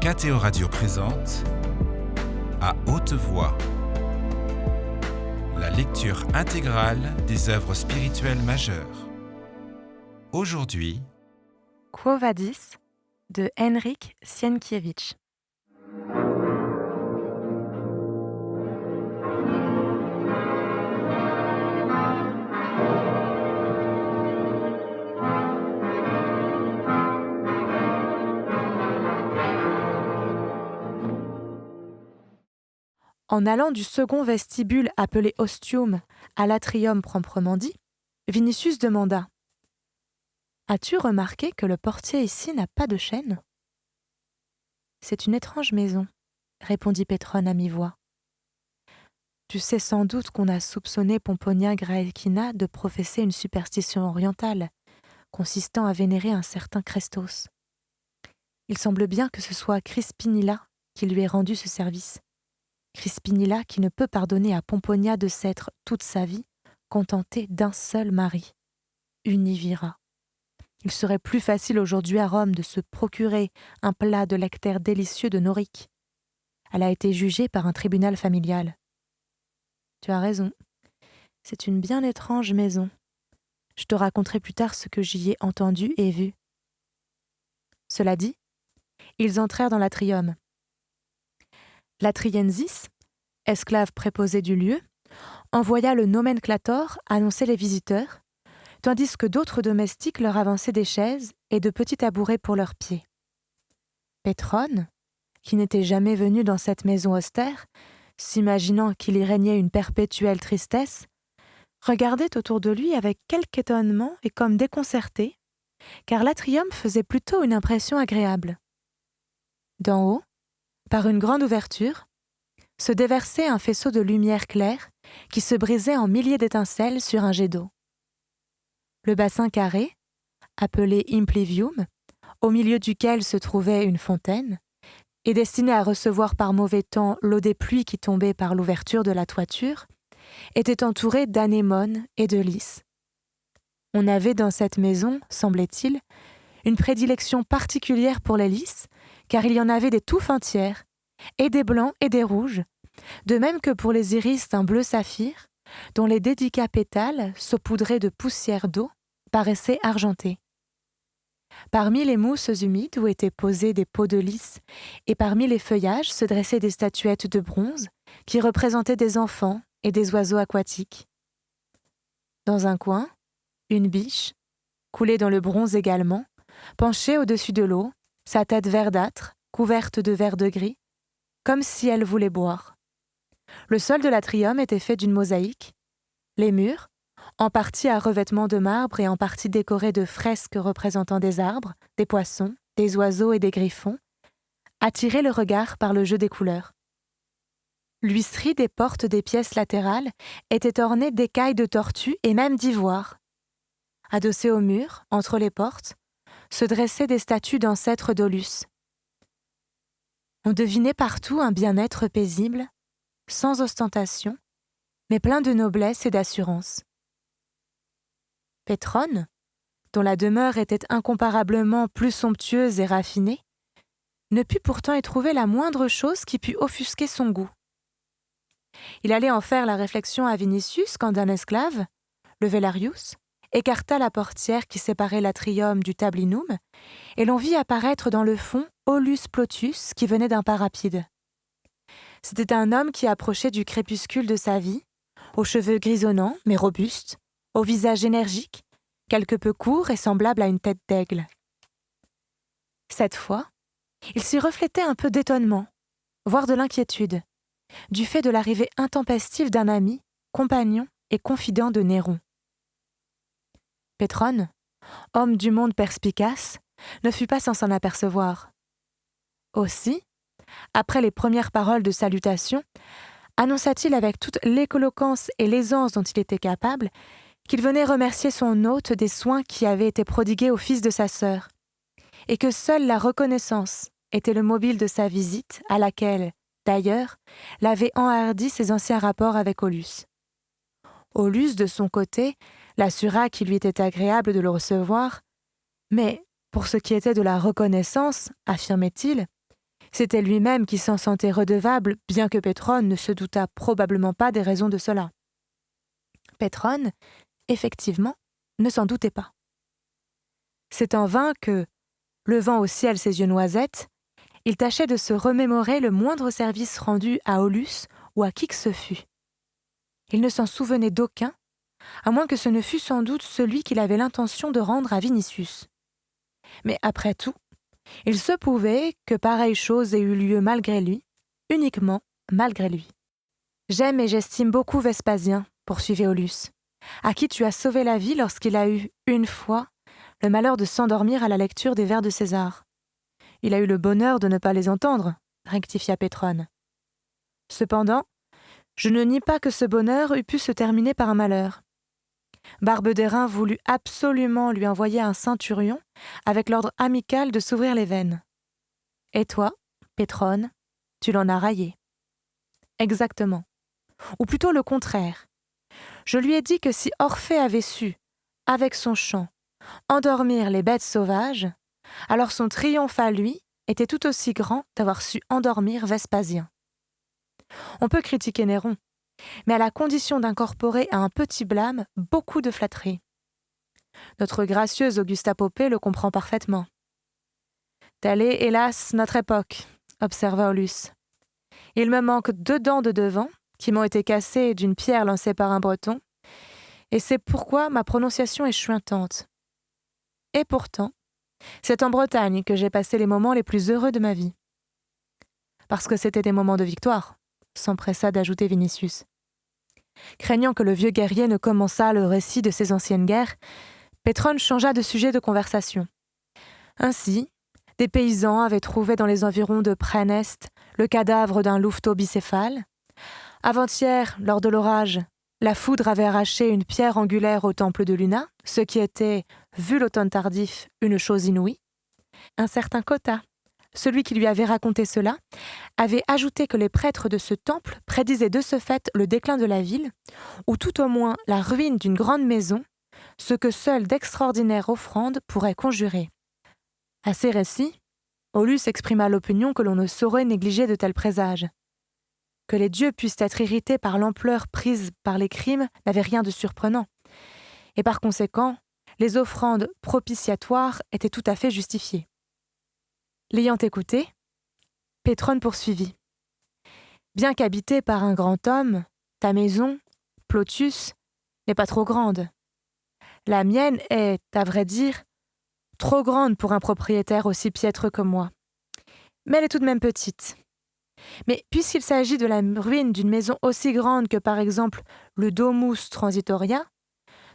KTO Radio présente À haute voix, la lecture intégrale des œuvres spirituelles majeures. Aujourd'hui, Quo Vadis de Henryk Sienkiewicz. En allant du second vestibule appelé ostium à l'atrium proprement dit, Vinicius demanda « As-tu remarqué que le portier ici n'a pas de chaîne ?»« C'est une étrange maison, » répondit Pétrone à mi-voix. « Tu sais sans doute qu'on a soupçonné Pomponia Graecina de professer une superstition orientale, consistant à vénérer un certain Christos. Il semble bien que ce soit Crispinilla qui lui ait rendu ce service. Crispinilla qui ne peut pardonner à Pomponia de s'être, toute sa vie, contentée d'un seul mari, Univira. Il serait plus facile aujourd'hui à Rome de se procurer un plat de nectaire délicieux de Norique. Elle a été jugée par un tribunal familial. Tu as raison, c'est une bien étrange maison. Je te raconterai plus tard ce que j'y ai entendu et vu. Cela dit, ils entrèrent dans l'atrium. L'atriensis, esclave préposé du lieu, envoya le nomenclator annoncer les visiteurs, tandis que d'autres domestiques leur avançaient des chaises et de petits tabourets pour leurs pieds. Pétrone, qui n'était jamais venu dans cette maison austère, s'imaginant qu'il y régnait une perpétuelle tristesse, regardait autour de lui avec quelque étonnement et comme déconcerté, car l'atrium faisait plutôt une impression agréable. D'en haut, par une grande ouverture, se déversait un faisceau de lumière claire qui se brisait en milliers d'étincelles sur un jet d'eau. Le bassin carré, appelé impluvium, au milieu duquel se trouvait une fontaine, et destiné à recevoir par mauvais temps l'eau des pluies qui tombait par l'ouverture de la toiture, était entouré d'anémones et de lys. On avait dans cette maison, semblait-il, une prédilection particulière pour les lys, car il y en avait des touffes entières, et des blancs et des rouges, de même que pour les iris d'un bleu saphir, dont les délicats pétales, saupoudrés de poussière d'eau, paraissaient argentés. Parmi les mousses humides où étaient posés des pots de lys, et parmi les feuillages se dressaient des statuettes de bronze qui représentaient des enfants et des oiseaux aquatiques. Dans un coin, une biche, coulée dans le bronze également, penchée au-dessus de l'eau, sa tête verdâtre, couverte de vert de gris, comme si elle voulait boire. Le sol de l'atrium était fait d'une mosaïque. Les murs, en partie à revêtement de marbre et en partie décorés de fresques représentant des arbres, des poissons, des oiseaux et des griffons, attiraient le regard par le jeu des couleurs. L'huisserie des portes des pièces latérales était ornée d'écailles de tortue et même d'ivoire. Adossées au mur, entre les portes, se dressaient des statues d'ancêtres d'Aulus. On devinait partout un bien-être paisible, sans ostentation, mais plein de noblesse et d'assurance. Pétrone, dont la demeure était incomparablement plus somptueuse et raffinée, ne put pourtant y trouver la moindre chose qui pût offusquer son goût. Il allait en faire la réflexion à Vinicius quand un esclave, le Velarius, écarta la portière qui séparait l'atrium du tablinum, et l'on vit apparaître dans le fond Aulus Plotius qui venait d'un pas rapide. C'était un homme qui approchait du crépuscule de sa vie, aux cheveux grisonnants mais robustes, au visage énergique, quelque peu court et semblable à une tête d'aigle. Cette fois, il s'y reflétait un peu d'étonnement, voire de l'inquiétude, du fait de l'arrivée intempestive d'un ami, compagnon et confident de Néron. Pétrone, homme du monde perspicace, ne fut pas sans s'en apercevoir. Aussi, après les premières paroles de salutation, annonça-t-il avec toute l'éloquence et l'aisance dont il était capable qu'il venait remercier son hôte des soins qui avaient été prodigués au fils de sa sœur, et que seule la reconnaissance était le mobile de sa visite, à laquelle, d'ailleurs, l'avaient enhardi ses anciens rapports avec Aulus. Aulus, de son côté, l'assura qu'il lui était agréable de le recevoir, mais, pour ce qui était de la reconnaissance, affirmait-il, C'était lui-même qui s'en sentait redevable, bien que Pétrone ne se doutât probablement pas des raisons de cela. Pétrone, effectivement, ne s'en doutait pas. C'est en vain que, levant au ciel ses yeux noisettes, il tâchait de se remémorer le moindre service rendu à Aulus ou à qui que ce fût. Il ne s'en souvenait d'aucun, à moins que ce ne fût sans doute celui qu'il avait l'intention de rendre à Vinicius. Mais après tout, il se pouvait que pareille chose ait eu lieu malgré lui, uniquement malgré lui. « J'aime et j'estime beaucoup Vespasien, poursuivait Aulus, à qui tu as sauvé la vie lorsqu'il a eu, une fois, le malheur de s'endormir à la lecture des vers de César. Il a eu le bonheur de ne pas les entendre, rectifia Pétrone. Cependant, je ne nie pas que ce bonheur eût pu se terminer par un malheur. Barbedérin voulut absolument lui envoyer un ceinturion avec l'ordre amical de s'ouvrir les veines. Et toi, Pétrone, tu l'en as raillé. Exactement. Ou plutôt le contraire. Je lui ai dit que si Orphée avait su, avec son chant, endormir les bêtes sauvages, alors son triomphe à lui était tout aussi grand d'avoir su endormir Vespasien. On peut critiquer Néron, mais à la condition d'incorporer à un petit blâme beaucoup de flatterie. Notre gracieuse Augusta Popée le comprend parfaitement. Telle est, hélas, notre époque, observa Aulus. Il me manque 2 dents de devant, qui m'ont été cassées d'une pierre lancée par un Breton, et c'est pourquoi ma prononciation est chuintante. Et pourtant, c'est en Bretagne que j'ai passé les moments les plus heureux de ma vie. Parce que c'était des moments de victoire, s'empressa d'ajouter Vinicius. Craignant que le vieux guerrier ne commençât le récit de ses anciennes guerres, Pétrone changea de sujet de conversation. Ainsi, des paysans avaient trouvé dans les environs de Praeneste le cadavre d'un louveteau bicéphale. Avant-hier, lors de l'orage, la foudre avait arraché une pierre angulaire au temple de Luna, ce qui était, vu l'automne tardif, une chose inouïe. Un certain Cotta, celui qui lui avait raconté cela, avait ajouté que les prêtres de ce temple prédisaient de ce fait le déclin de la ville, ou tout au moins la ruine d'une grande maison, ce que seules d'extraordinaires offrandes pourraient conjurer. À ces récits, Aulus exprima l'opinion que l'on ne saurait négliger de tels présages. Que les dieux puissent être irrités par l'ampleur prise par les crimes n'avait rien de surprenant, et par conséquent, les offrandes propitiatoires étaient tout à fait justifiées. L'ayant écouté, Pétrone poursuivit. Bien qu'habitée par un grand homme, ta maison, Plotius, n'est pas trop grande. La mienne est, à vrai dire, trop grande pour un propriétaire aussi piètre que moi. Mais elle est tout de même petite. Mais puisqu'il s'agit de la ruine d'une maison aussi grande que par exemple le Domus Transitoria,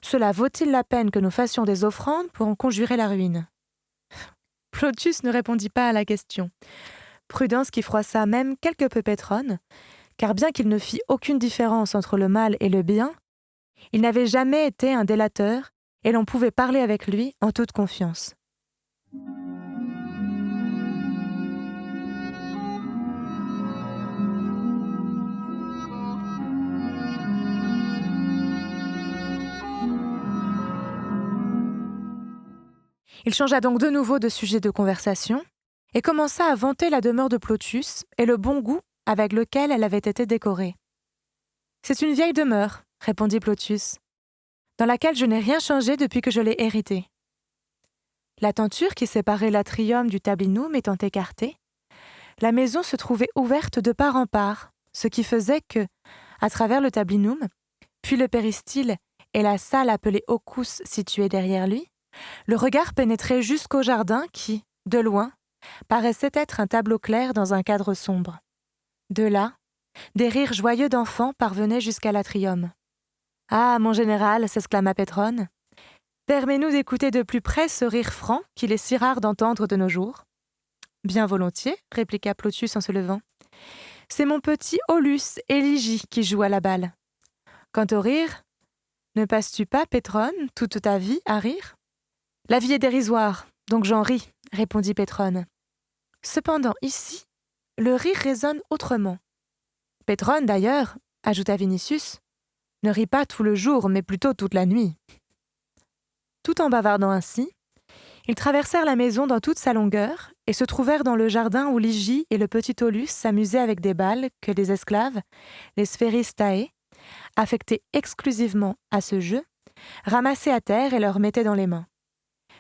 cela vaut-il la peine que nous fassions des offrandes pour en conjurer la ruine ? Plotius ne répondit pas à la question. Prudence qui froissa même quelque peu Pétrone, car bien qu'il ne fît aucune différence entre le mal et le bien, il n'avait jamais été un délateur et l'on pouvait parler avec lui en toute confiance. Il changea donc de nouveau de sujet de conversation et commença à vanter la demeure de Plotius et le bon goût avec lequel elle avait été décorée. « C'est une vieille demeure, » répondit Plotius, « dans laquelle je n'ai rien changé depuis que je l'ai héritée. » La tenture qui séparait l'atrium du tablinum étant écartée, la maison se trouvait ouverte de part en part, ce qui faisait que, à travers le tablinum, puis le péristyle et la salle appelée Ocus située derrière lui, le regard pénétrait jusqu'au jardin qui, de loin, paraissait être un tableau clair dans un cadre sombre. De là, des rires joyeux d'enfants parvenaient jusqu'à l'atrium. « Ah, mon général !» s'exclama Pétrone. « Permets-nous d'écouter de plus près ce rire franc qu'il est si rare d'entendre de nos jours. »« Bien volontiers, » répliqua Plotius en se levant. « C'est mon petit Aulus Éligie qui joue à la balle. Quant au rire, ne passes-tu pas, Pétrone, toute ta vie à rire ? » « La vie est dérisoire, donc j'en ris, » répondit Pétrone. « Cependant, ici, le rire résonne autrement. Pétrone, d'ailleurs, » ajouta Vinicius, « ne rit pas tout le jour, mais plutôt toute la nuit. » Tout en bavardant ainsi, Ils traversèrent la maison dans toute sa longueur et se trouvèrent dans le jardin où Ligie et le petit Aulus s'amusaient avec des balles que les esclaves, les Sphéristae, affectés exclusivement à ce jeu, ramassaient à terre et leur mettaient dans les mains.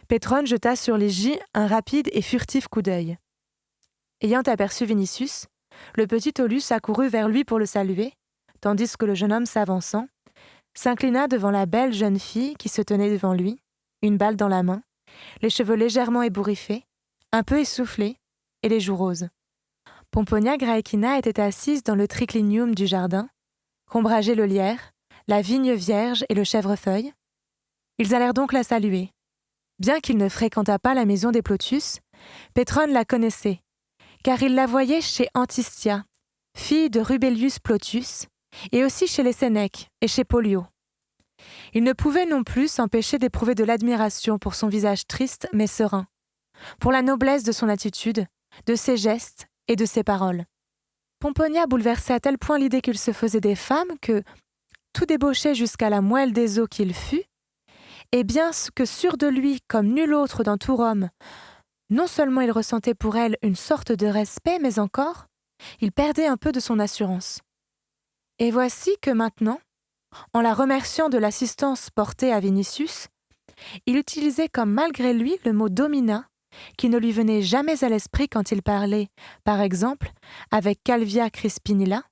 Pétrone jeta sur Ligie un rapide et furtif coup d'œil. Ayant aperçu Vinicius, le petit Aulus accourut vers lui pour le saluer, tandis que le jeune homme s'avançant, s'inclina devant la belle jeune fille qui se tenait devant lui, une balle dans la main, les cheveux légèrement ébouriffés, un peu essoufflés, et les joues roses. Pomponia Graecina était assise dans le triclinium du jardin, qu'ombrageaient le lierre, la vigne vierge et le chèvrefeuille. Ils allèrent donc la saluer. Bien qu'il ne fréquentât pas la maison des Plotius, Pétrone la connaissait, car il la voyait chez Antistia, fille de Rubellius Plotius, et aussi chez les Sénèques et chez Pollio. Il ne pouvait non plus s'empêcher d'éprouver de l'admiration pour son visage triste mais serein, pour la noblesse de son attitude, de ses gestes et de ses paroles. Pomponia bouleversait à tel point l'idée qu'il se faisait des femmes que, tout débauché jusqu'à la moelle des os qu'il fut, et bien que sûr de lui comme nul autre dans tout Rome, non seulement il ressentait pour elle une sorte de respect, mais encore, il perdait un peu de son assurance. Et voici que maintenant, en la remerciant de l'assistance portée à Vinicius, il utilisait comme malgré lui le mot domina, qui ne lui venait jamais à l'esprit quand il parlait, par exemple, avec Calvia Crispinilla,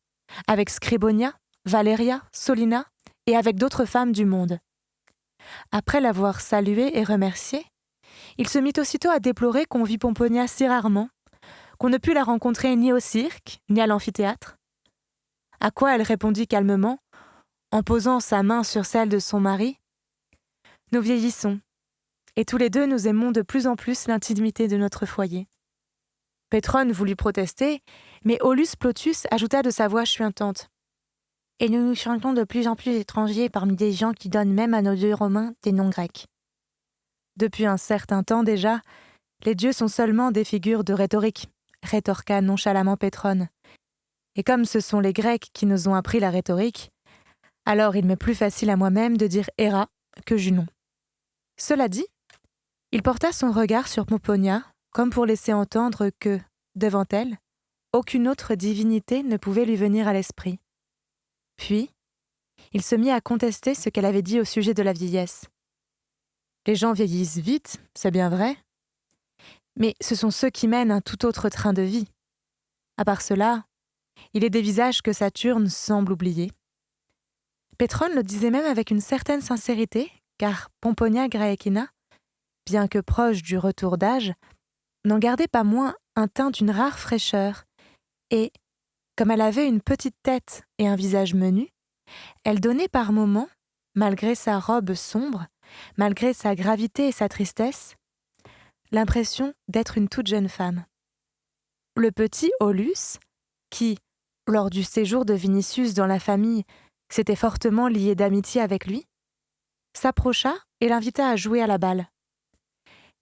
avec Scribonia, Valeria, Solina et avec d'autres femmes du monde. Après l'avoir saluée et remerciée, il se mit aussitôt à déplorer qu'on vit Pomponia si rarement, qu'on ne put la rencontrer ni au cirque, ni à l'amphithéâtre. À quoi elle répondit calmement, en posant sa main sur celle de son mari, « Nous vieillissons, et tous les deux nous aimons de plus en plus l'intimité de notre foyer. » Pétrone voulut protester, mais Aulus Plotius ajouta de sa voix chuintante. « Et nous nous sentons de plus en plus étrangers parmi des gens qui donnent même à nos dieux romains des noms grecs. » Depuis un certain temps déjà, les dieux sont seulement des figures de rhétorique, rétorqua nonchalamment Pétrone. Et comme ce sont les Grecs qui nous ont appris la rhétorique, alors il m'est plus facile à moi-même de dire Héra que Junon. Cela dit, il porta son regard sur Pomponia, comme pour laisser entendre que, devant elle, aucune autre divinité ne pouvait lui venir à l'esprit. Puis, il se mit à contester ce qu'elle avait dit au sujet de la vieillesse. Les gens vieillissent vite, c'est bien vrai, mais ce sont ceux qui mènent un tout autre train de vie. À part cela, il est des visages que Saturne semble oublier. Pétrone le disait même avec une certaine sincérité, car Pomponia Graecina, bien que proche du retour d'âge, n'en gardait pas moins un teint d'une rare fraîcheur, et, comme elle avait une petite tête et un visage menu, elle donnait par moments, malgré sa robe sombre, malgré sa gravité et sa tristesse, l'impression d'être une toute jeune femme. Le petit Aulus, qui, lors du séjour de Vinicius dans la famille, s'était fortement lié d'amitié avec lui, s'approcha et l'invita à jouer à la balle.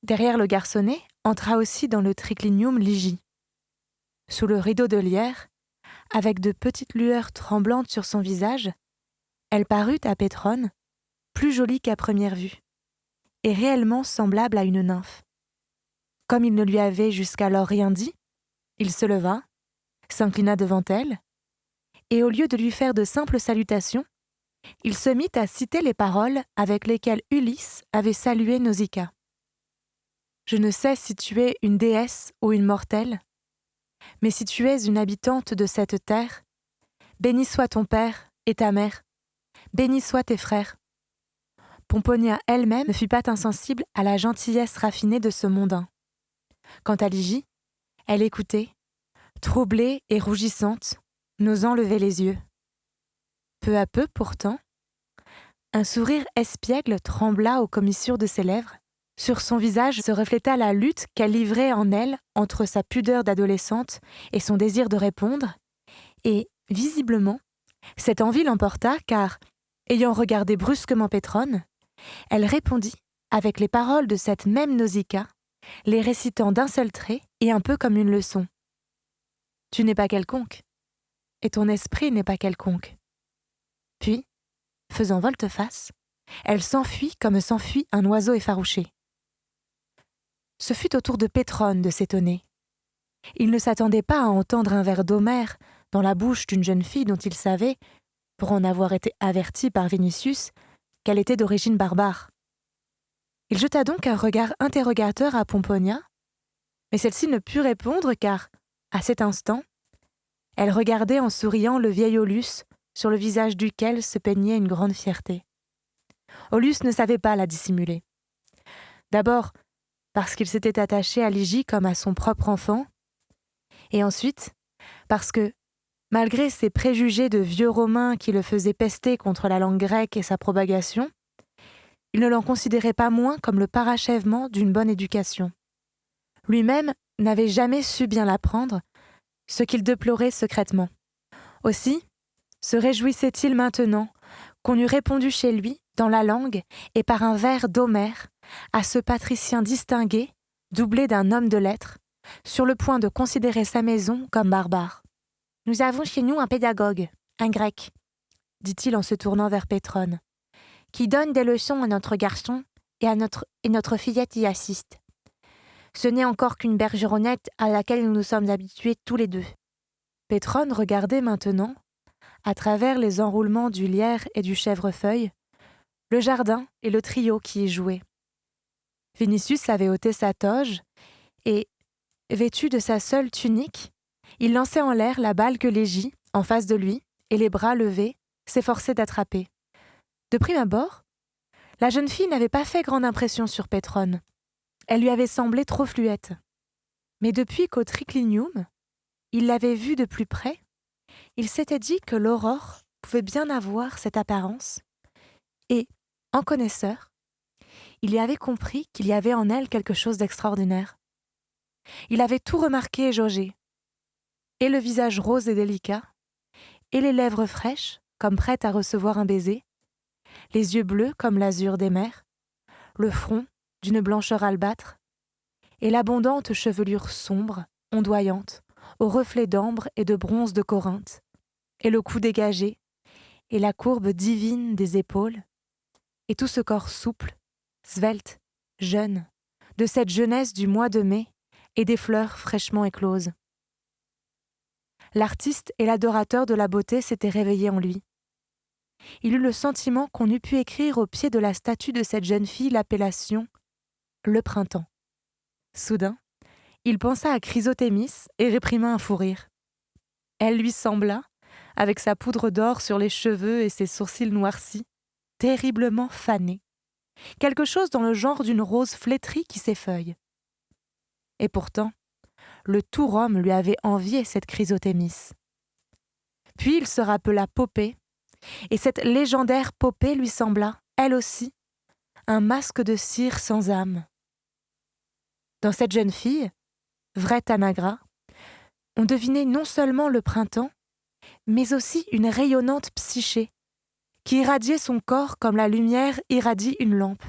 Derrière le garçonnet entra aussi dans le triclinium Ligie. Sous le rideau de lierre, avec de petites lueurs tremblantes sur son visage, elle parut à Pétrone, plus jolie qu'à première vue, et réellement semblable à une nymphe. Comme il ne lui avait jusqu'alors rien dit, il se leva, s'inclina devant elle, et au lieu de lui faire de simples salutations, il se mit à citer les paroles avec lesquelles Ulysse avait salué Nausicaa. « Je ne sais si tu es une déesse ou une mortelle, mais si tu es une habitante de cette terre, béni soit ton père et ta mère, bénis soient tes frères. » Pomponia elle-même ne fut pas insensible à la gentillesse raffinée de ce mondain. Quant à Ligie, elle écoutait, troublée et rougissante, n'osant lever les yeux. Peu à peu, pourtant, un sourire espiègle trembla aux commissures de ses lèvres. Sur son visage se refléta la lutte qu'elle livrait en elle entre sa pudeur d'adolescente et son désir de répondre, et, visiblement, cette envie l'emporta car, ayant regardé brusquement Pétrone, elle répondit avec les paroles de cette même Nausicaa, les récitant d'un seul trait et un peu comme une leçon. « Tu n'es pas quelconque, et ton esprit n'est pas quelconque. » Puis, faisant volte-face, elle s'enfuit comme s'enfuit un oiseau effarouché. Ce fut au tour de Pétrone de s'étonner. Il ne s'attendait pas à entendre un vers d'Homère dans la bouche d'une jeune fille dont il savait, pour en avoir été averti par Vinicius, qu'elle était d'origine barbare. Il jeta donc un regard interrogateur à Pomponia, mais celle-ci ne put répondre car, à cet instant, elle regardait en souriant le vieil Aulus, sur le visage duquel se peignait une grande fierté. Aulus ne savait pas la dissimuler. D'abord, parce qu'il s'était attaché à Ligie comme à son propre enfant, et ensuite, parce que, malgré ses préjugés de vieux Romains qui le faisaient pester contre la langue grecque et sa propagation, il ne l'en considérait pas moins comme le parachèvement d'une bonne éducation. Lui-même n'avait jamais su bien l'apprendre, ce qu'il déplorait secrètement. Aussi, se réjouissait-il maintenant qu'on eût répondu chez lui, dans la langue et par un vers d'Homère, à ce patricien distingué, doublé d'un homme de lettres, sur le point de considérer sa maison comme barbare. « Nous avons chez nous un pédagogue, un grec, » dit-il en se tournant vers Pétrone, « qui donne des leçons à notre garçon et notre fillette y assiste. Ce n'est encore qu'une bergeronnette à laquelle nous nous sommes habitués tous les deux. » Pétrone regardait maintenant, à travers les enroulements du lierre et du chèvrefeuille, le jardin et le trio qui y jouaient. Vinicius avait ôté sa toge et, vêtu de sa seule tunique, il lançait en l'air la balle que Ligie, en face de lui, et les bras levés, s'efforçait d'attraper. De prime abord, la jeune fille n'avait pas fait grande impression sur Pétrone. Elle lui avait semblé trop fluette. Mais depuis qu'au triclinium, il l'avait vue de plus près, il s'était dit que l'aurore pouvait bien avoir cette apparence, et, en connaisseur, il y avait compris qu'il y avait en elle quelque chose d'extraordinaire. Il avait tout remarqué et jaugé, et le visage rose et délicat, et les lèvres fraîches, comme prêtes à recevoir un baiser, les yeux bleus comme l'azur des mers, le front d'une blancheur albâtre, et l'abondante chevelure sombre, ondoyante, aux reflets d'ambre et de bronze de Corinthe, et le cou dégagé, et la courbe divine des épaules, et tout ce corps souple, svelte, jeune, de cette jeunesse du mois de mai et des fleurs fraîchement écloses. L'artiste et l'adorateur de la beauté s'étaient réveillés en lui. Il eut le sentiment qu'on eût pu écrire au pied de la statue de cette jeune fille l'appellation « le printemps ». Soudain, il pensa à Chrysothémis et réprima un fou rire. Elle lui sembla, avec sa poudre d'or sur les cheveux et ses sourcils noircis, terriblement fanée. Quelque chose dans le genre d'une rose flétrie qui s'effeuille. Et pourtant, le tout Rome lui avait envié cette Chrysothémis. Puis il se rappela Popée, et cette légendaire Popée lui sembla, elle aussi, un masque de cire sans âme. Dans cette jeune fille, vraie Tanagra, on devinait non seulement le printemps, mais aussi une rayonnante psyché, qui irradiait son corps comme la lumière irradie une lampe.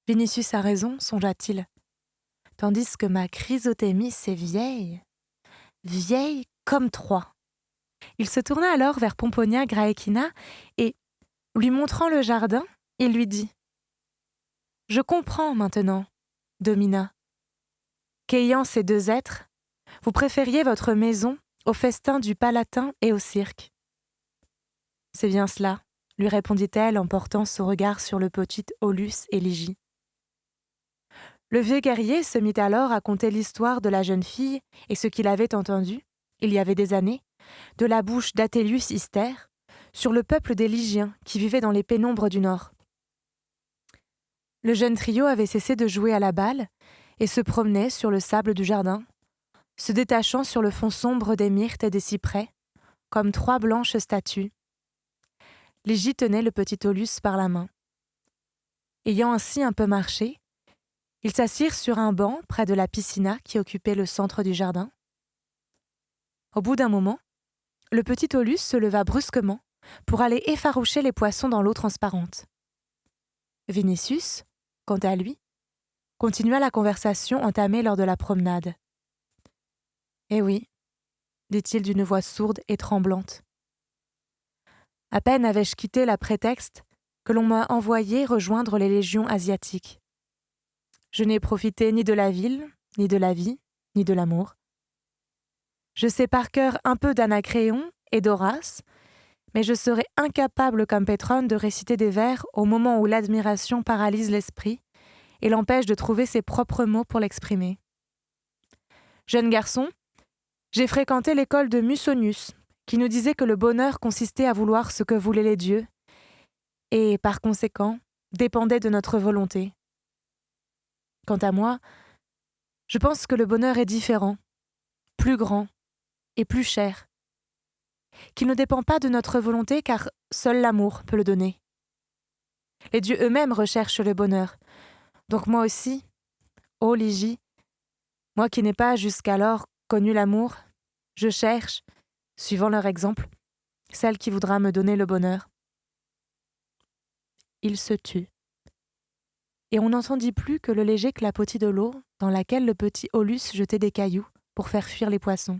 Vinicius a raison, songea-t-il, tandis que ma Chrysothémis est vieille, vieille comme Troie. Il se tourna alors vers Pomponia Graecina et, lui montrant le jardin, il lui dit « Je comprends maintenant, Domina, qu'ayant ces deux êtres, vous préfériez votre maison au festin du Palatin et au cirque. » « C'est bien cela, » lui répondit-elle en portant son regard sur le petit Aulus et Ligie. Le vieux guerrier se mit alors à conter l'histoire de la jeune fille et ce qu'il avait entendu, il y avait des années, de la bouche d'Athélius Istère, sur le peuple des Lygiens qui vivaient dans les pénombres du Nord. Le jeune trio avait cessé de jouer à la balle et se promenait sur le sable du jardin, se détachant sur le fond sombre des myrtes et des cyprès, comme trois blanches statues. Ligie tenait le petit Aulus par la main. Ayant ainsi un peu marché, ils s'assirent sur un banc près de la piscina qui occupait le centre du jardin. Au bout d'un moment, le petit Aulus se leva brusquement pour aller effaroucher les poissons dans l'eau transparente. Vinicius, quant à lui, continua la conversation entamée lors de la promenade. « Eh oui, dit-il d'une voix sourde et tremblante. À peine avais-je quitté la prétexte que l'on m'a envoyé rejoindre les légions asiatiques. Je n'ai profité ni de la ville, ni de la vie, ni de l'amour. Je sais par cœur un peu d'Anacréon et d'Horace, mais je serais incapable comme Pétrone de réciter des vers au moment où l'admiration paralyse l'esprit et l'empêche de trouver ses propres mots pour l'exprimer. Jeune garçon, j'ai fréquenté l'école de Musonius, qui nous disait que le bonheur consistait à vouloir ce que voulaient les dieux, et, par conséquent, dépendait de notre volonté. Quant à moi, je pense que le bonheur est différent, plus grand et plus cher, qu'il ne dépend pas de notre volonté car seul l'amour peut le donner. Les dieux eux-mêmes recherchent le bonheur, donc moi aussi, ô Ligie, moi qui n'ai pas jusqu'alors connu l'amour, je cherche, suivant leur exemple, celle qui voudra me donner le bonheur. Il se tut. Et on n'entendit plus que le léger clapotis de l'eau dans laquelle le petit Aulus jetait des cailloux pour faire fuir les poissons.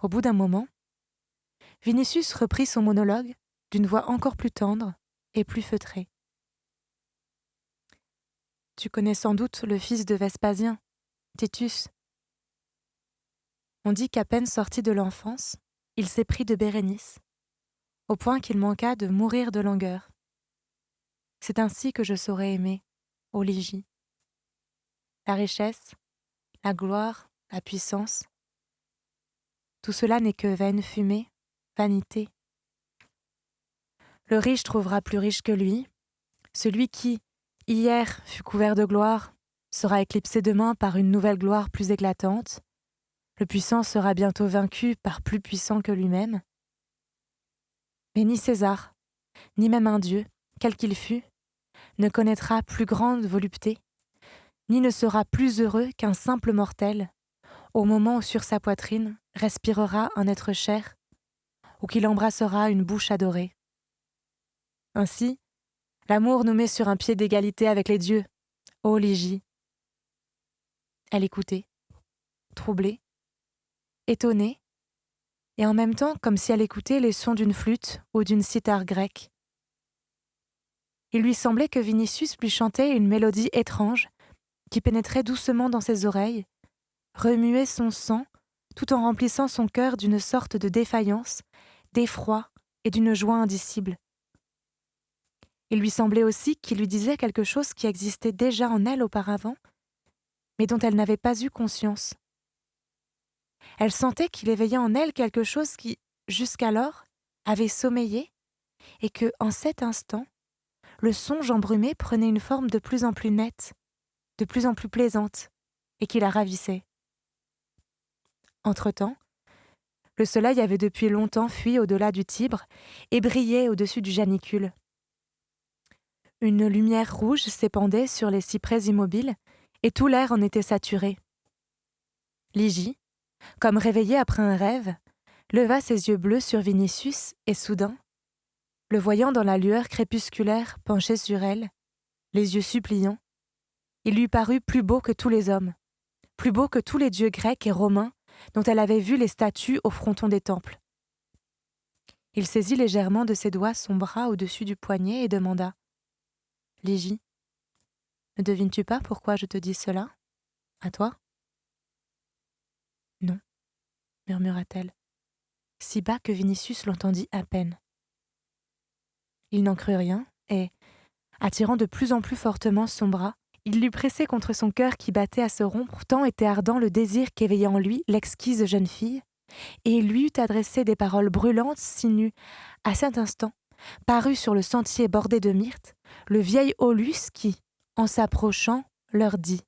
Au bout d'un moment, Vinicius reprit son monologue d'une voix encore plus tendre et plus feutrée. « Tu connais sans doute le fils de Vespasien, Titus. On dit qu'à peine sorti de l'enfance, il s'est pris de Bérénice, au point qu'il manqua de mourir de langueur. C'est ainsi que je saurais aimer, ô Ligie. La richesse, la gloire, la puissance, tout cela n'est que vaine fumée, vanité. Le riche trouvera plus riche que lui, celui qui, hier, fut couvert de gloire, sera éclipsé demain par une nouvelle gloire plus éclatante. Le puissant sera bientôt vaincu par plus puissant que lui-même. Mais ni César, ni même un dieu, quel qu'il fût, ne connaîtra plus grande volupté, ni ne sera plus heureux qu'un simple mortel, au moment où sur sa poitrine respirera un être cher, ou qu'il embrassera une bouche adorée. Ainsi, l'amour nous met sur un pied d'égalité avec les dieux, ô Ligie. » Elle écoutait, troublée, étonnée, et en même temps comme si elle écoutait les sons d'une flûte ou d'une cithare grecque. Il lui semblait que Vinicius lui chantait une mélodie étrange qui pénétrait doucement dans ses oreilles, remuait son sang tout en remplissant son cœur d'une sorte de défaillance, d'effroi et d'une joie indicible. Il lui semblait aussi qu'il lui disait quelque chose qui existait déjà en elle auparavant, mais dont elle n'avait pas eu conscience. Elle sentait qu'il éveillait en elle quelque chose qui, jusqu'alors, avait sommeillé, et que, en cet instant, le songe embrumé prenait une forme de plus en plus nette, de plus en plus plaisante, et qui la ravissait. Entre-temps, le soleil avait depuis longtemps fui au-delà du Tibre et brillait au-dessus du Janicule. Une lumière rouge s'épandait sur les cyprès immobiles, et tout l'air en était saturé. Ligie, comme réveillée après un rêve, leva ses yeux bleus sur Vinicius et soudain, le voyant dans la lueur crépusculaire penché sur elle, les yeux suppliants, il lui parut plus beau que tous les hommes, plus beau que tous les dieux grecs et romains dont elle avait vu les statues au fronton des temples. Il saisit légèrement de ses doigts son bras au-dessus du poignet et demanda « Ligie, ne devines-tu pas pourquoi je te dis cela? À toi ?» « Non, » murmura-t-elle, si bas que Vinicius l'entendit à peine. Il n'en crut rien et, attirant de plus en plus fortement son bras, il l'eut pressé contre son cœur qui battait à se rompre, tant était ardent le désir qu'éveillait en lui l'exquise jeune fille, et il lui eut adressé des paroles brûlantes si nu, à cet instant, parut sur le sentier bordé de myrtes, le vieil Aulus qui, en s'approchant, leur dit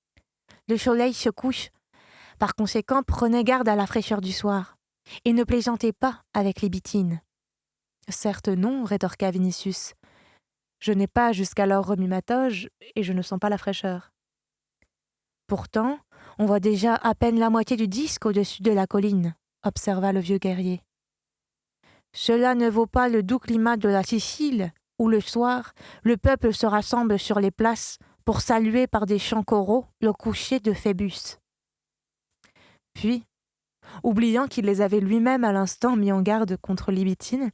« Le soleil se couche. Par conséquent, prenez garde à la fraîcheur du soir, et ne plaisantez pas avec les bitines. » « Certes non, rétorqua Vinicius. Je n'ai pas jusqu'alors remis ma toge, et je ne sens pas la fraîcheur. Pourtant, on voit déjà à peine la moitié du disque au-dessus de la colline, observa le vieux guerrier. Cela ne vaut pas le doux climat de la Sicile, où le soir, le peuple se rassemble sur les places pour saluer par des chants choraux le coucher de Phébus. Puis, oubliant qu'il les avait lui-même à l'instant mis en garde contre Libitine,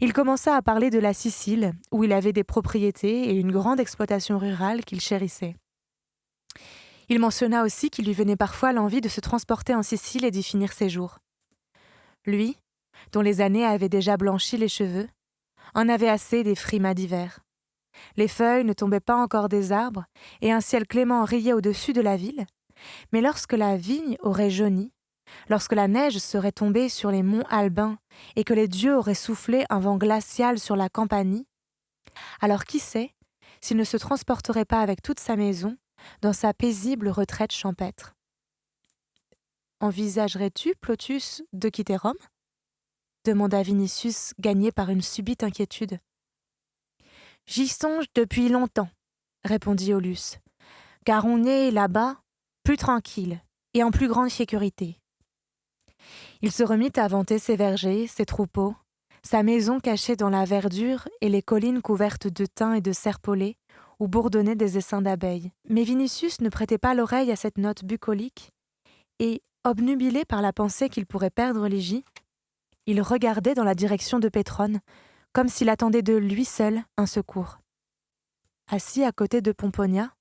il commença à parler de la Sicile, où il avait des propriétés et une grande exploitation rurale qu'il chérissait. Il mentionna aussi qu'il lui venait parfois l'envie de se transporter en Sicile et d'y finir ses jours. Lui, dont les années avaient déjà blanchi les cheveux, en avait assez des frimas d'hiver. Les feuilles ne tombaient pas encore des arbres et un ciel clément riait au-dessus de la ville, mais lorsque la vigne aurait jauni, lorsque la neige serait tombée sur les monts albains et que les dieux auraient soufflé un vent glacial sur la Campanie, alors qui sait s'il ne se transporterait pas avec toute sa maison dans sa paisible retraite champêtre. « Envisagerais-tu, Plotius, de quitter Rome ?» demanda Vinicius, gagné par une subite inquiétude. « J'y songe depuis longtemps, » répondit Aulus, « car on est là-bas plus tranquille et en plus grande sécurité. » Il se remit à vanter ses vergers, ses troupeaux, sa maison cachée dans la verdure et les collines couvertes de thym et de serpolets où bourdonnaient des essaims d'abeilles. Mais Vinicius ne prêtait pas l'oreille à cette note bucolique et, obnubilé par la pensée qu'il pourrait perdre Lygie, il regardait dans la direction de Pétrone, comme s'il attendait de lui seul un secours. Assis à côté de Pomponia,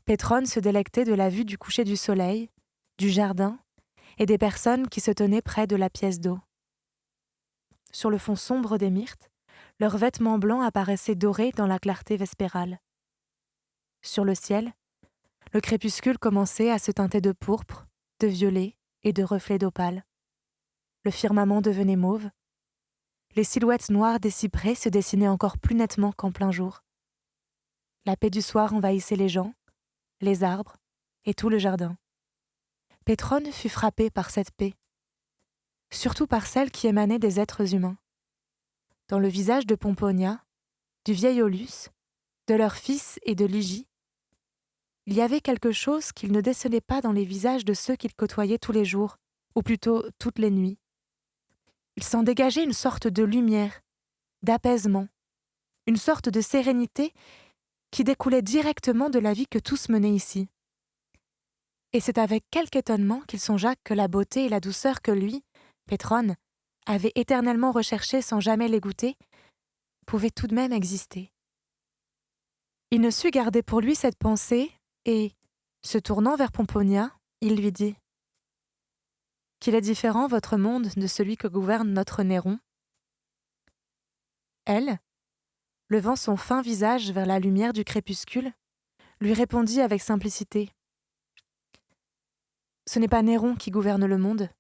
Pétrone se délectait de la vue du coucher du soleil, du jardin et des personnes qui se tenaient près de la pièce d'eau. Sur le fond sombre des myrtes, leurs vêtements blancs apparaissaient dorés dans la clarté vespérale. Sur le ciel, le crépuscule commençait à se teinter de pourpre, de violet et de reflets d'opale. Le firmament devenait mauve. Les silhouettes noires des cyprès se dessinaient encore plus nettement qu'en plein jour. La paix du soir envahissait les gens, les arbres et tout le jardin. Pétrone fut frappé par cette paix, surtout par celle qui émanait des êtres humains. Dans le visage de Pomponia, du vieil Aulus, de leur fils et de Lygie, il y avait quelque chose qu'il ne décelait pas dans les visages de ceux qu'il côtoyait tous les jours, ou plutôt toutes les nuits. Il s'en dégageait une sorte de lumière, d'apaisement, une sorte de sérénité qui découlait directement de la vie que tous menaient ici. Et c'est avec quelque étonnement qu'il songea que la beauté et la douceur que lui, Pétrone, avait éternellement recherchées sans jamais les goûter, pouvaient tout de même exister. Il ne sut garder pour lui cette pensée et, se tournant vers Pomponia, il lui dit « Qu'il est différent votre monde de celui que gouverne notre Néron ?» Elle, levant son fin visage vers la lumière du crépuscule, lui répondit avec simplicité « Ce n'est pas Néron qui gouverne le monde,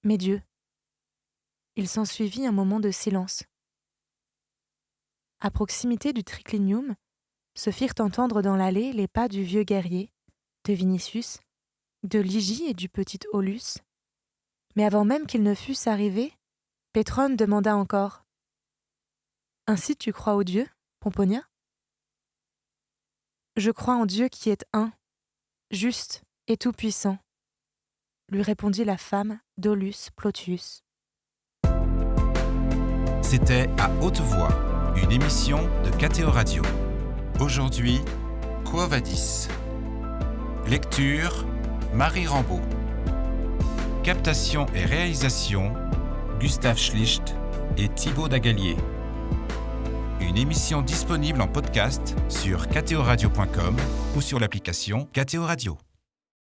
mais Dieu. » Il s'ensuivit un moment de silence. À proximité du triclinium, se firent entendre dans l'allée les pas du vieux guerrier, de Vinicius, de Lygie et du petit Aulus. Mais avant même qu'ils ne fussent arrivés, Pétrone demanda encore « Ainsi tu crois au Dieu, Pomponia ?»« Je crois en Dieu qui est un, juste et tout-puissant, » lui répondit la femme d'Aulus Plotius. C'était À haute voix, une émission de KTO Radio. Aujourd'hui, Quo Vadis. Lecture, Marie Rambaud. Captation et réalisation, Gustave Schlicht et Thibaut Dagalier. Une émission disponible en podcast sur ktoradio.com ou sur l'application KTO Radio.